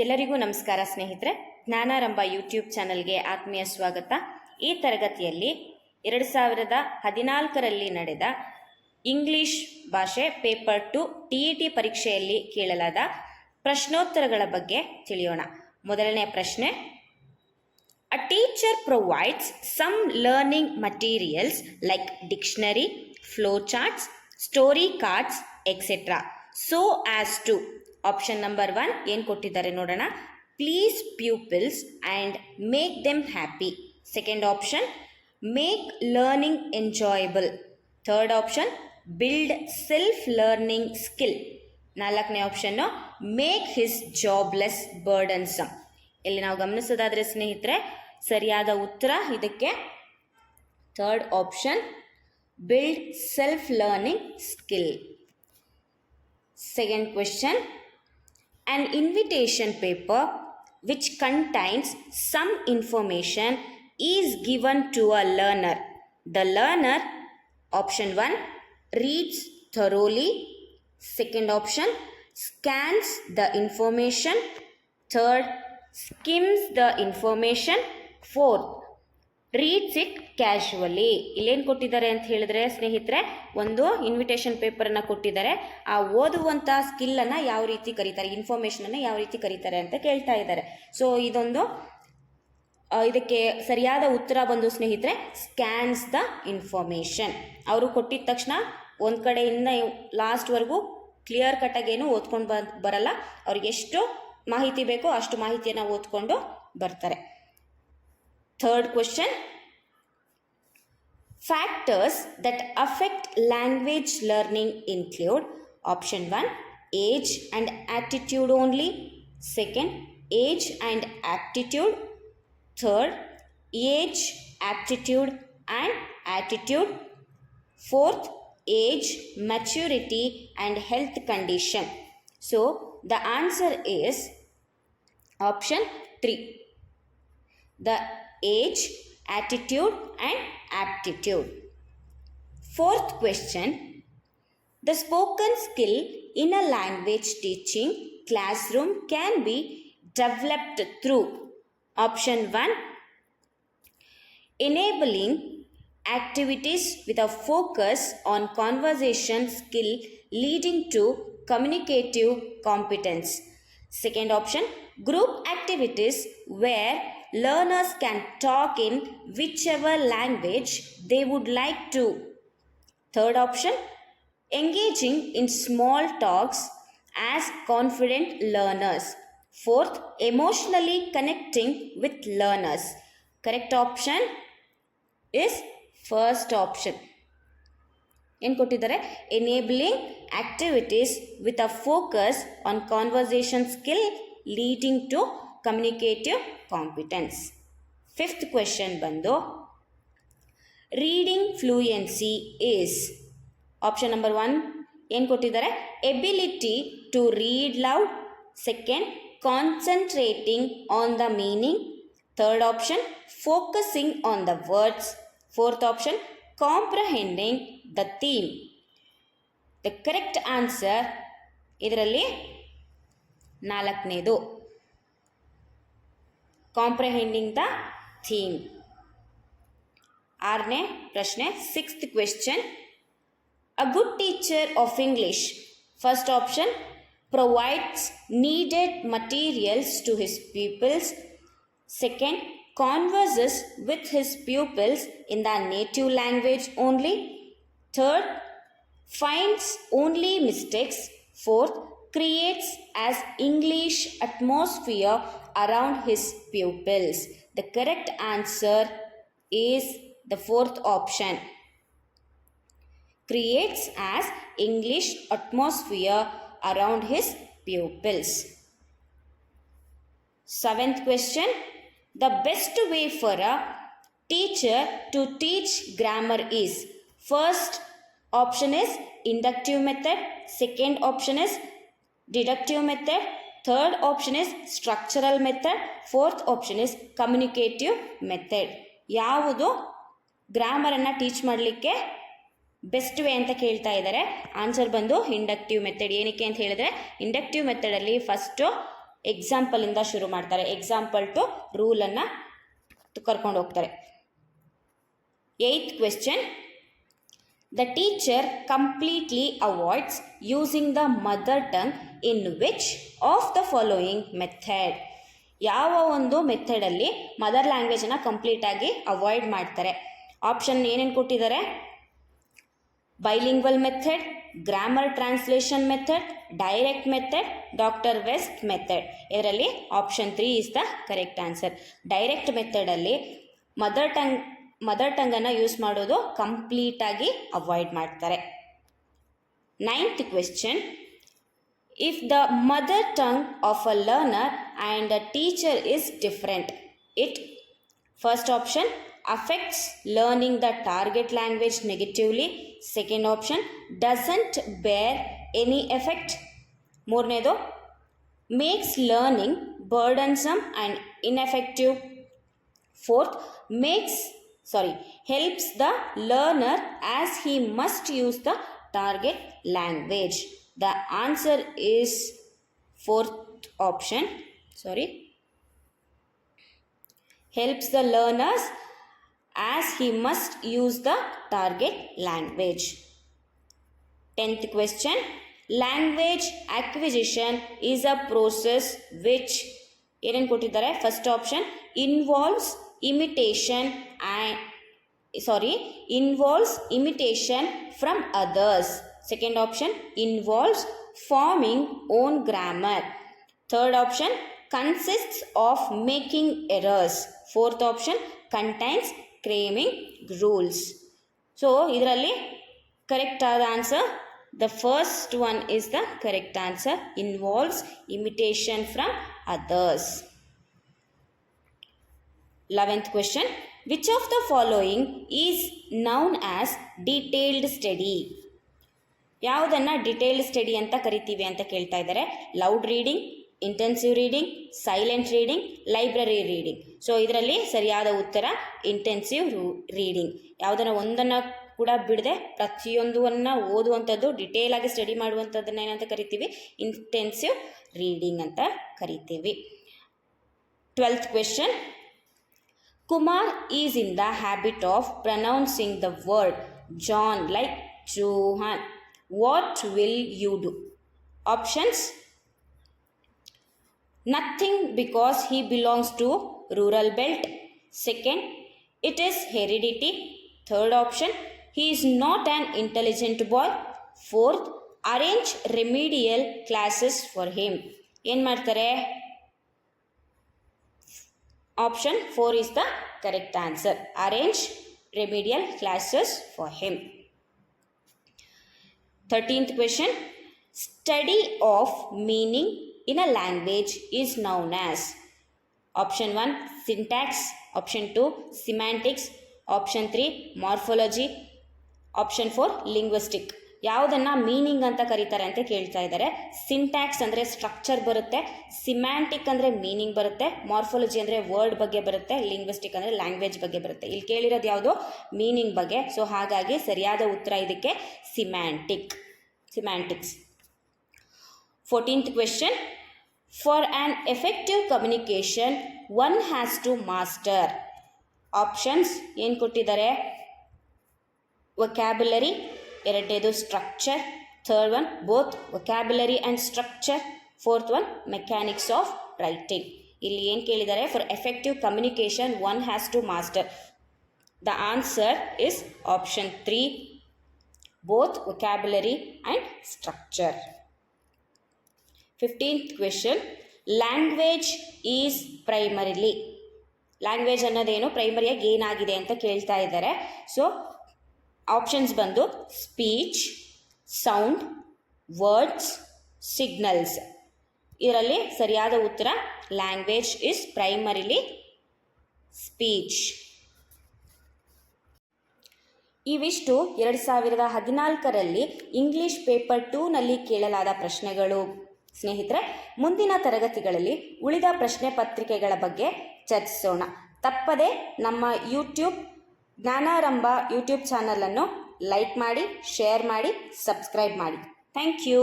ಎಲ್ಲರಿಗೂ ನಮಸ್ಕಾರ ಸ್ನೇಹಿತರೆ. ಜ್ಞಾನಾರಂಭ ಯೂಟ್ಯೂಬ್ ಚಾನಲ್ಗೆ ಆತ್ಮೀಯ ಸ್ವಾಗತ. ಈ ತರಗತಿಯಲ್ಲಿ 2014ರಲ್ಲಿ ನಡೆದ ಇಂಗ್ಲಿಷ್ ಭಾಷೆ ಪೇಪರ್ 2 TET ಪರೀಕ್ಷೆಯಲ್ಲಿ ಕೇಳಲಾದ ಪ್ರಶ್ನೋತ್ತರಗಳ ಬಗ್ಗೆ ತಿಳಿಯೋಣ. ಮೊದಲನೇ ಪ್ರಶ್ನೆ, A teacher provides some learning materials like dictionary, flowcharts, story cards, etc. so as to option number 1 ಏನು ಕೊಟ್ಟಿದ್ದಾರೆ ನೋಡೋಣ. Please pupils and make them happy. Second option, make learning enjoyable. Third option, build self learning skill. ನಾಲ್ಕನೇ ಆಪ್ಷನ್ನು, make his jobless burdensome. ಇಲ್ಲಿ ನಾವು ಗಮನಿಸೋದಾದರೆ ಸ್ನೇಹಿತರೆ, ಸರಿಯಾದ ಉತ್ತರ ಇದಕ್ಕೆ third option, build self learning skill. Second question, an invitation paper which contains some information is given to a learner. The learner, option 1, reads thoroughly. Second option, scans the information. Third, skims the information. Fourth, reads it casually. ಇಲ್ಲೇನು ಕೊಟ್ಟಿದ್ದಾರೆ ಅಂತ ಹೇಳಿದ್ರೆ ಸ್ನೇಹಿತರೆ, ಒಂದು invitation ಪೇಪರನ್ನು ಕೊಟ್ಟಿದ್ದಾರೆ. ಆ ಓದುವಂಥ ಸ್ಕಿಲ್ಲನ್ನು ಯಾವ ರೀತಿ ಕರೀತಾರೆ, ಇನ್ಫಾರ್ಮೇಷನನ್ನು ಯಾವ ರೀತಿ ಕರೀತಾರೆ ಅಂತ ಕೇಳ್ತಾ ಇದ್ದಾರೆ. ಸೊ ಇದಕ್ಕೆ ಸರಿಯಾದ ಉತ್ತರ ಬಂದು ಸ್ನೇಹಿತರೆ, ಸ್ಕ್ಯಾನ್ಸ್ ದ ಇನ್ಫಾರ್ಮೇಷನ್. ಅವರು ಕೊಟ್ಟಿದ ತಕ್ಷಣ ಒಂದು ಕಡೆಯಿಂದ ಲಾಸ್ಟ್ವರೆಗೂ ಕ್ಲಿಯರ್ ಕಟ್ಟಾಗೇನು ಓದ್ಕೊಂಡು ಬರಲ್ಲ. ಅವ್ರಿಗೆ ಎಷ್ಟು ಮಾಹಿತಿ ಬೇಕೋ ಅಷ್ಟು ಮಾಹಿತಿಯನ್ನು ಓದ್ಕೊಂಡು ಬರ್ತಾರೆ. Third question, factors that affect language learning include option 1, age and attitude only. Second, age and aptitude. Third, age, aptitude and attitude. Fourth, age, maturity and health condition. So the answer is option 3. The age, attitude and aptitude. Fourth question, the spoken skill in a language teaching classroom can be developed through option 1, enabling activities with a focus on conversation skill leading to communicative competence. Second option, group activities where learners can talk in whichever language they would like to. Third option, engaging in small talks as confident learners. Fourth, emotionally connecting with learners. Correct option is first option. ಏನು ಕೊಟ್ಟಿದ್ದಾರೆ, enabling activities with a focus on conversation skill leading to communicative competence. Fifth question ಬಂದು, reading fluency is option number 1 ಏನು ಕೊಟ್ಟಿದ್ದಾರೆ, ability to read loud. Second, concentrating on the meaning. Third option, focusing on the words. Fourth option, comprehending the theme. The correct answer ಇದರಲ್ಲಿ ನಾಲ್ಕನೇದು, ಕಾಂಪ್ರಹೆಂಡಿಂಗ್ the theme. ಆರನೇ ಪ್ರಶ್ನೆ, sixth question, a good teacher of English, first option, provides needed materials to his peoples. Second, converses with his pupils in the native language only. Third, finds only mistakes. Fourth, creates as English atmosphere around his pupils. The correct answer is the fourth option. Creates as English atmosphere around his pupils. Seventh question, the best way for a teacher to teach grammar is, first option is inductive method, second option is deductive method, third option is structural method, fourth option is communicative method. ಯಾವುದು ಗ್ರಾಮರನ್ನು teach ಮಾಡಲಿಕ್ಕೆ best way ಅಂತ ಕೇಳ್ತಾ ಇದ್ದಾರೆ. Answer ಬಂದು inductive method. ಏನಕ್ಕೆ ಅಂತ ಹೇಳಿದ್ರೆ, inductive ಮೆಥಡಲ್ಲಿ first ಎಕ್ಸಾಂಪಲಿಂದ ಶುರು ಮಾಡ್ತಾರೆ. ಎಕ್ಸಾಂಪಲ್ ಟು ರೂಲನ್ನು ಕರ್ಕೊಂಡು ಹೋಗ್ತಾರೆ. 8th question. The teacher completely avoids using the mother tongue in which of the following method? ಯಾವ ಒಂದು ಮೆಥಡಲ್ಲಿ ಮದರ್ ಲ್ಯಾಂಗ್ವೇಜನ್ನು ಕಂಪ್ಲೀಟಾಗಿ ಅವಾಯ್ಡ್ ಮಾಡ್ತಾರೆ? ಆಪ್ಷನ್ ಏನೇನು ಕೊಟ್ಟಿದ್ದಾರೆ? Bilingual method, grammar translation method, direct method, doctor west method. ಇದರಲ್ಲಿ option 3 is the correct answer. Direct ಮೆಥಡಲ್ಲಿ mother ಟಂಗನ್ನು use ಮಾಡೋದು ಕಂಪ್ಲೀಟಾಗಿ ಅವಾಯ್ಡ್ ಮಾಡ್ತಾರೆ. 9th question. If the mother tongue of a learner and a teacher is different, it, first option, affects learning the target language negatively. Second option, doesn't bear any effect. ಮೂರನೇದು, makes learning burdensome and ineffective. Fourth, helps the learner as he must use the target language. The answer is fourth option. Helps the learners as he must use the target language. 10th question. Language acquisition is a process which ಏನೇನು ಕೊಟ್ಟಿದ್ದಾರೆ? First option, involves imitation from others. Second option, involves forming own grammar. Third option, consists of making errors. Fourth option, contains cramming rules. So ಇದರಲ್ಲಿ correct ಆದ answer, the first one is the correct answer, involves imitation from others. 11th question. Which of the following is known as detailed study? ಯಾವುದನ್ನು detailed study ಅಂತ ಕರಿತೀವಿ ಅಂತ ಕೇಳ್ತಾ ಇದ್ದಾರೆ. Loud reading, intensive reading, silent reading, library reading. So ಇದರಲ್ಲಿ ಸರಿಯಾದ ಉತ್ತರ intensive reading. ಯಾವುದನ್ನು ಒಂದನ್ನು ಕೂಡ ಬಿಡದೆ ಪ್ರತಿಯೊಂದನ್ನು ಓದುವಂಥದ್ದು, ಡಿಟೇಲಾಗಿ ಸ್ಟಡಿ ಮಾಡುವಂಥದ್ದನ್ನು ಏನಂತ ಕರಿತೀವಿ? ಇಂಟೆನ್ಸಿವ್ ರೀಡಿಂಗ್ ಅಂತ ಕರಿತೀವಿ. 12th question. Kumar is in the habit of pronouncing the word John like Johan. What will you do? Options: nothing because he belongs to rural belt. Second, it is heredity. Third option, he is not an intelligent boy. Fourth, arrange remedial classes for him. ಏನು ಮಾಡ್ತಾರೆ? Option 4 is the correct answer. Arrange remedial classes for him. 13th question. Study of meaning in a language is known as. Option 1, syntax. Option 2, semantics. Option 3, morphology. Option 4, linguistic. ಯಾವುದನ್ನು meaning ಅಂತ ಕರೀತಾರೆ ಅಂತ ಕೇಳ್ತಾ ಇದ್ದಾರೆ. Syntax ಅಂದರೆ structure ಬರುತ್ತೆ, semantic ಅಂದರೆ meaning ಬರುತ್ತೆ, ಮಾರ್ಫಾಲಜಿ ಅಂದರೆ ವರ್ಡ್ ಬಗ್ಗೆ ಬರುತ್ತೆ, ಲಿಂಗ್ವಿಸ್ಟಿಕ್ ಅಂದರೆ ಲ್ಯಾಂಗ್ವೇಜ್ ಬಗ್ಗೆ ಬರುತ್ತೆ. ಇಲ್ಲಿ ಕೇಳಿರೋದು ಯಾವುದು? ಮೀನಿಂಗ್ ಬಗ್ಗೆ. ಸೊ ಹಾಗಾಗಿ ಸರಿಯಾದ ಉತ್ತರ ಇದಕ್ಕೆ ಸಿಮ್ಯಾಂಟಿಕ್ಸ್. 14th question. For an effective communication, one has to master. Options ಏನು ಕೊಟ್ಟಿದ್ದಾರೆ? ವೊಕ್ಯಾಬ್ಯುಲರಿ, ಎರಡನೇದು structure, third one both vocabulary and structure, fourth one mechanics of writing. ಇಲ್ಲಿ ಏನು ಕೇಳಿದ್ದಾರೆ? For effective communication one has to master. The answer is option 3, both vocabulary and structure. 15th question. Language is primarily. Language ಅನ್ನೋದೇನು ಪ್ರೈಮರಿಯಾಗಿ ಏನಾಗಿದೆ ಅಂತ ಕೇಳ್ತಾ ಇದ್ದಾರೆ. So options ಬಂದು ಸ್ಪೀಚ್, ಸೌಂಡ್, ವರ್ಡ್ಸ್, ಸಿಗ್ನಲ್ಸ್. ಇದರಲ್ಲಿ ಸರಿಯಾದ ಉತ್ತರ ಲ್ಯಾಂಗ್ವೇಜ್ ಇಸ್ ಪ್ರೈಮರಿಲಿ ಸ್ಪೀಚ್. ಇವಿಷ್ಟು 2014ರಲ್ಲಿ ಇಂಗ್ಲಿಷ್ ಪೇಪರ್ 2ನಲ್ಲಿ ಕೇಳಲಾದ ಪ್ರಶ್ನೆಗಳು. ಸ್ನೇಹಿತರೆ, ಮುಂದಿನ ತರಗತಿಗಳಲ್ಲಿ ಉಳಿದ ಪ್ರಶ್ನೆ ಪತ್ರಿಕೆಗಳ ಬಗ್ಗೆ ಚರ್ಚಿಸೋಣ. ತಪ್ಪದೆ ನಮ್ಮ ಜ್ಞಾನಾರಂಭ ಯೂಟ್ಯೂಬ್ ಚಾನಲನ್ನು ಲೈಕ್ ಮಾಡಿ, ಶೇರ್ ಮಾಡಿ, ಸಬ್ಸ್ಕ್ರೈಬ್ ಮಾಡಿ. Thank you.